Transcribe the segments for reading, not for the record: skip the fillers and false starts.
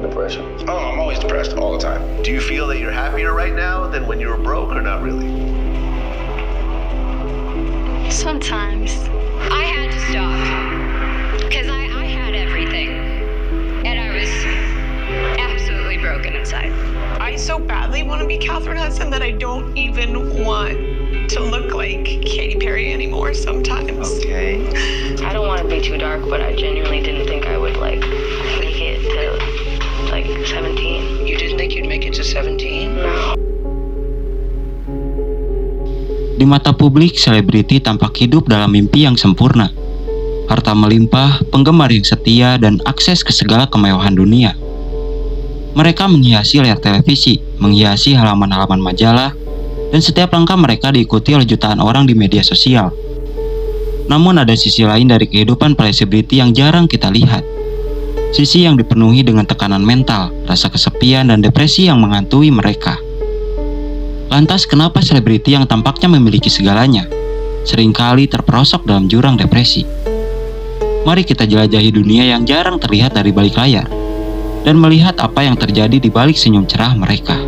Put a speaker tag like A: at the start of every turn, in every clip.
A: depression? Oh, I'm always depressed all the time.
B: Do you feel that you're happier right now than when you were broke or not really?
C: Sometimes.
D: I had to stop because I had everything and I was absolutely broken inside.
C: I so badly want to be Catherine Hudson that I don't even want to look like Katy Perry anymore sometimes.
B: Okay.
E: I don't want to be too dark, but I genuinely didn't think I would make it to 17.
F: You didn't think you'd make it to 17?
E: No.
G: Di mata publik, selebriti tampak hidup dalam mimpi yang sempurna. Harta melimpah, penggemar yang setia, dan akses ke segala kemewahan dunia. Mereka menghiasi layar televisi, menghiasi halaman-halaman majalah, dan setiap langkah mereka diikuti oleh jutaan orang di media sosial. Namun ada sisi lain dari kehidupan para selebriti yang jarang kita lihat. Sisi yang dipenuhi dengan tekanan mental, rasa kesepian, dan depresi yang menghantui mereka. Lantas kenapa selebriti yang tampaknya memiliki segalanya seringkali terperosok dalam jurang depresi? Mari kita jelajahi dunia yang jarang terlihat dari balik layar dan melihat apa yang terjadi di balik senyum cerah mereka.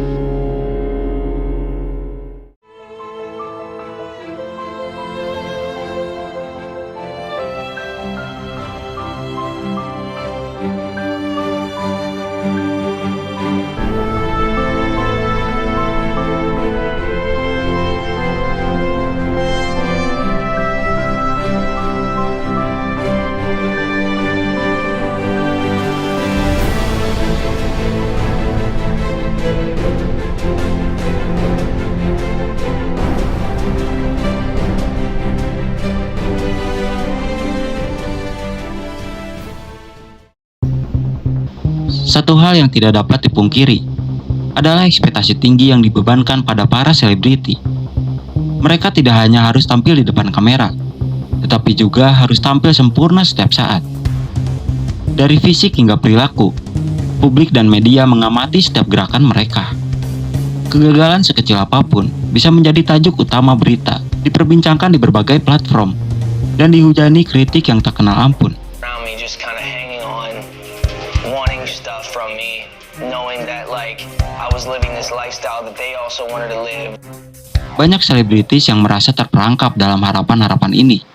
G: Satu hal yang tidak dapat dipungkiri adalah ekspektasi tinggi yang dibebankan pada para selebriti. Mereka tidak hanya harus tampil di depan kamera, tetapi juga harus tampil sempurna setiap saat. Dari fisik hingga perilaku, publik dan media mengamati setiap gerakan mereka. Kegagalan sekecil apapun bisa menjadi tajuk utama berita, diperbincangkan di berbagai platform, dan dihujani kritik yang tak kenal ampun.
F: From me, knowing that I was living this lifestyle that they also wanted to live.
G: Banyak selebritis yang merasa terperangkap dalam harapan-harapan ini.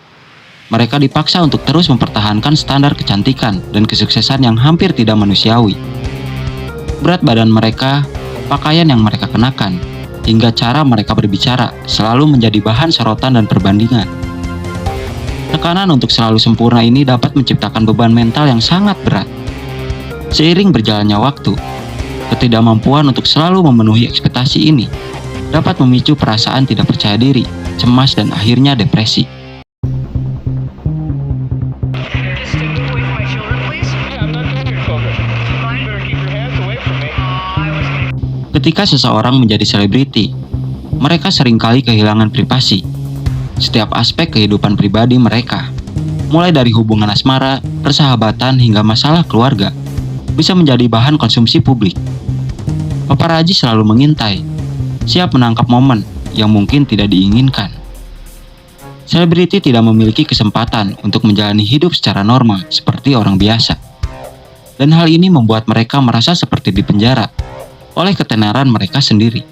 G: Mereka dipaksa untuk terus mempertahankan standar kecantikan dan kesuksesan yang hampir tidak manusiawi. Berat badan mereka, pakaian yang mereka kenakan, hingga cara mereka berbicara selalu menjadi bahan sorotan dan perbandingan. Tekanan untuk selalu sempurna ini dapat menciptakan beban mental yang sangat berat. Seiring berjalannya waktu, ketidakmampuan untuk selalu memenuhi ekspektasi ini dapat memicu perasaan tidak percaya diri, cemas, dan akhirnya depresi. Ketika seseorang menjadi selebriti, mereka seringkali kehilangan privasi. Setiap aspek kehidupan pribadi mereka, mulai dari hubungan asmara, persahabatan, hingga masalah keluarga, bisa menjadi bahan konsumsi publik. Paparazi selalu mengintai, siap menangkap momen yang mungkin tidak diinginkan. Selebriti tidak memiliki kesempatan untuk menjalani hidup secara normal seperti orang biasa. Dan hal ini membuat mereka merasa seperti dipenjara oleh ketenaran mereka sendiri.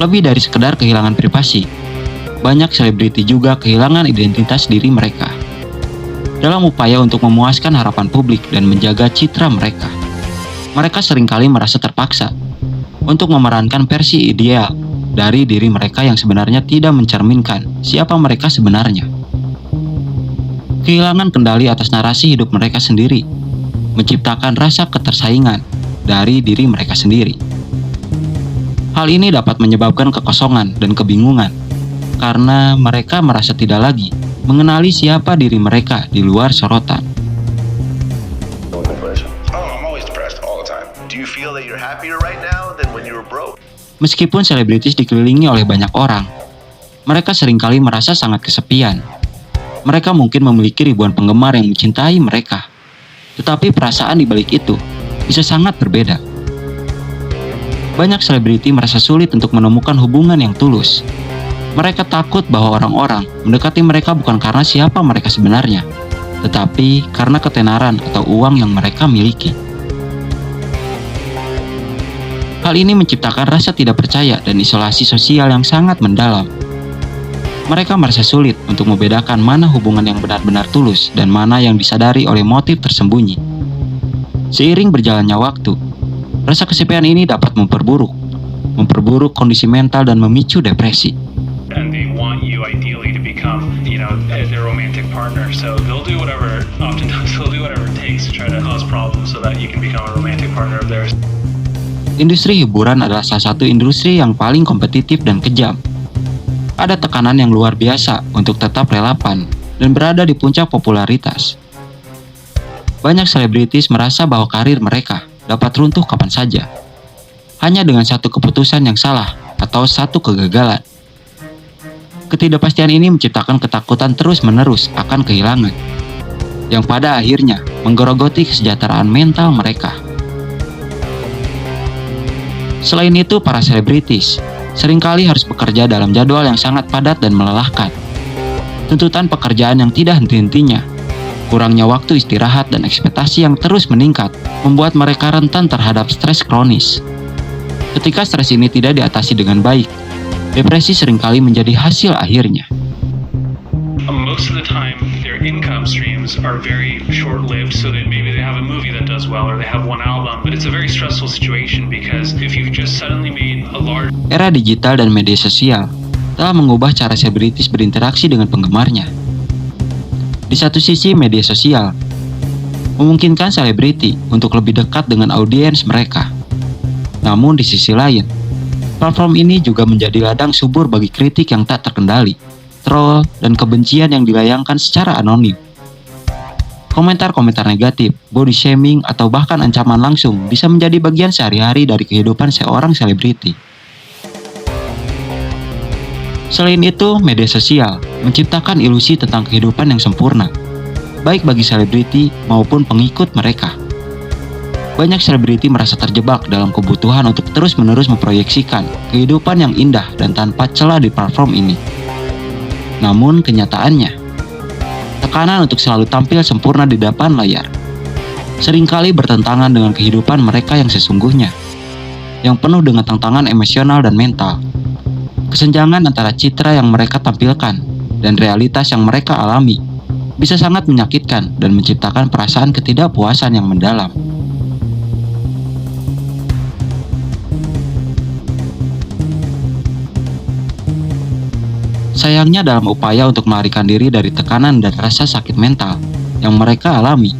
G: Lebih dari sekedar kehilangan privasi, banyak selebriti juga kehilangan identitas diri mereka. Dalam upaya untuk memuaskan harapan publik dan menjaga citra mereka, mereka seringkali merasa terpaksa untuk memerankan versi ideal dari diri mereka yang sebenarnya tidak mencerminkan siapa mereka sebenarnya. Kehilangan kendali atas narasi hidup mereka sendiri, menciptakan rasa ketersaingan dari diri mereka sendiri. Hal ini dapat menyebabkan kekosongan dan kebingungan karena mereka merasa tidak lagi mengenali siapa diri mereka di luar sorotan. Meskipun selebritis dikelilingi oleh banyak orang, mereka seringkali merasa sangat kesepian. Mereka mungkin memiliki ribuan penggemar yang mencintai mereka, Tetapi perasaan di balik itu bisa sangat berbeda. Banyak selebriti merasa sulit untuk menemukan hubungan yang tulus. Mereka takut bahwa orang-orang mendekati mereka bukan karena siapa mereka sebenarnya, tetapi karena ketenaran atau uang yang mereka miliki. Hal ini menciptakan rasa tidak percaya dan isolasi sosial yang sangat mendalam. Mereka merasa sulit untuk membedakan mana hubungan yang benar-benar tulus dan mana yang disadari oleh motif tersembunyi. Seiring berjalannya waktu, rasa kesepian ini dapat memperburuk kondisi mental dan memicu depresi.
H: And they want you ideally to become, their romantic partner. So they'll do whatever it takes to try to cause problems so that you can become a romantic partner of theirs.
G: Industri hiburan adalah salah satu industri yang paling kompetitif dan kejam. Ada tekanan yang luar biasa untuk tetap relevan dan berada di puncak popularitas. Banyak selebritis merasa bahwa karir mereka dapat runtuh kapan saja, hanya dengan satu keputusan yang salah atau satu kegagalan. Ketidakpastian ini menciptakan ketakutan terus-menerus akan kehilangan, yang pada akhirnya menggerogoti kesejahteraan mental mereka. Selain itu, para selebritis seringkali harus bekerja dalam jadwal yang sangat padat dan melelahkan. Tuntutan pekerjaan yang tidak henti-hentinya, kurangnya waktu istirahat dan ekspektasi yang terus meningkat membuat mereka rentan terhadap stres kronis. Ketika stres ini tidak diatasi dengan baik, depresi seringkali menjadi hasil akhirnya.
H: Most of the time, their income streams are very short-lived, so that maybe they have a movie that does well or they have one album, but it's a very stressful situation because if you've just suddenly made a large...
G: Era digital dan media sosial telah mengubah cara selebritis berinteraksi dengan penggemarnya. Di satu sisi, media sosial memungkinkan selebriti untuk lebih dekat dengan audiens mereka. Namun di sisi lain, platform ini juga menjadi ladang subur bagi kritik yang tak terkendali, troll, dan kebencian yang dilayangkan secara anonim. Komentar-komentar negatif, body shaming, atau bahkan ancaman langsung bisa menjadi bagian sehari-hari dari kehidupan seorang selebriti. Selain itu, media sosial menciptakan ilusi tentang kehidupan yang sempurna, baik bagi selebriti maupun pengikut mereka. Banyak selebriti merasa terjebak dalam kebutuhan untuk terus-menerus memproyeksikan kehidupan yang indah dan tanpa celah di platform ini. Namun kenyataannya, tekanan untuk selalu tampil sempurna di depan layar seringkali bertentangan dengan kehidupan mereka yang sesungguhnya, yang penuh dengan tantangan emosional dan mental. Kesenjangan antara citra yang mereka tampilkan dan realitas yang mereka alami bisa sangat menyakitkan dan menciptakan perasaan ketidakpuasan yang mendalam. Sayangnya, dalam upaya untuk melarikan diri dari tekanan dan rasa sakit mental yang mereka alami,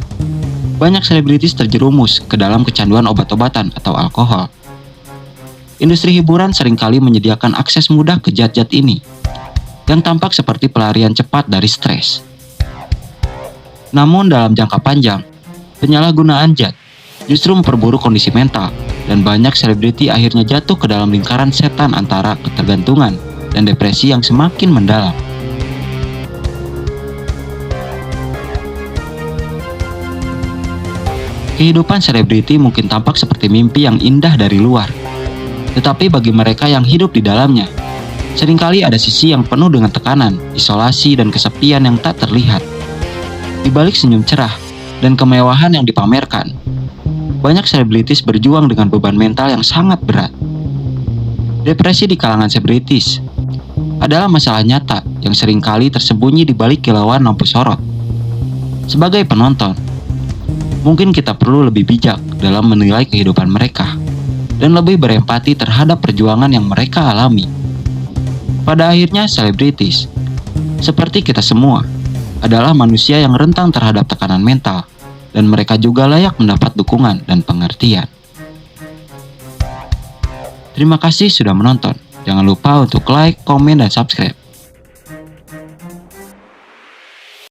G: banyak selebritis terjerumus ke dalam kecanduan obat-obatan atau alkohol. Industri hiburan seringkali menyediakan akses mudah ke zat-zat ini, yang tampak seperti pelarian cepat dari stres. Namun dalam jangka panjang, penyalahgunaan zat justru memperburuk kondisi mental, dan banyak selebriti akhirnya jatuh ke dalam lingkaran setan antara ketergantungan dan depresi yang semakin mendalam. Kehidupan selebriti mungkin tampak seperti mimpi yang indah dari luar, tetapi bagi mereka yang hidup di dalamnya, seringkali ada sisi yang penuh dengan tekanan, isolasi, dan kesepian yang tak terlihat. Di balik senyum cerah dan kemewahan yang dipamerkan, banyak selebritis berjuang dengan beban mental yang sangat berat. Depresi di kalangan selebritis adalah masalah nyata yang seringkali tersembunyi di balik kilauan lampu sorot. Sebagai penonton, mungkin kita perlu lebih bijak dalam menilai kehidupan mereka dan lebih berempati terhadap perjuangan yang mereka alami. Pada akhirnya, selebritis, seperti kita semua, adalah manusia yang rentan terhadap tekanan mental, dan mereka juga layak mendapat dukungan dan pengertian. Terima kasih sudah menonton. Jangan lupa untuk like, komen, dan subscribe.